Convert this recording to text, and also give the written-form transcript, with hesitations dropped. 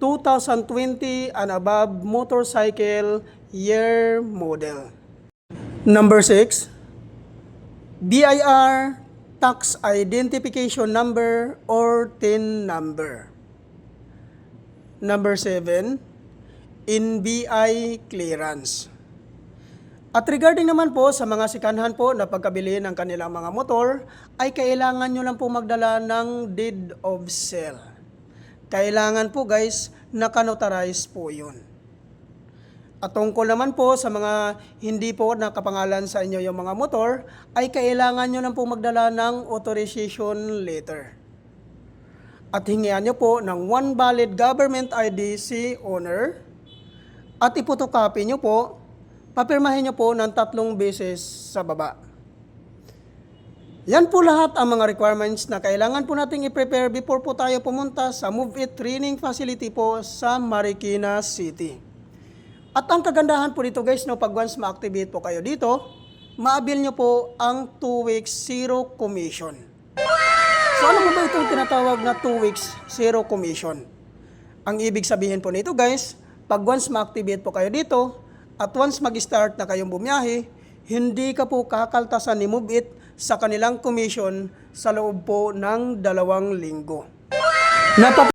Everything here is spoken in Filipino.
2020 and above motorcycle year model. Number 6, BIR tax identification number or TIN number. Number 7, NBI clearance. At regarding naman po sa mga sikanhan po na pagkabili ng kanilang mga motor, ay kailangan nyo lang po magdala ng deed of sale. Kailangan po guys, naka-notarize po yun. At tungkol naman po sa mga hindi po nakapangalan sa inyo yung mga motor, ay kailangan nyo lang po magdala ng authorization letter. At hingian nyo po ng one valid government ID si owner. At ipotocopy nyo po, papirmahin nyo po ng 3 beses sa baba. Yan po lahat ang mga requirements na kailangan po nating i-prepare before po tayo pumunta sa Move It Training Facility po sa Marikina City. At ang kagandahan po dito guys, pag once ma-activate po kayo dito, ma-avail nyo po ang 2 weeks zero commission. So ano ba itong tinatawag na 2 weeks zero commission? Ang ibig sabihin po nito guys, pag once ma-activate po kayo dito, at once mag-start na kayong bumiyahe, hindi ka po kakaltasan ni Move It sa kanilang commission sa loob po ng 2 linggo.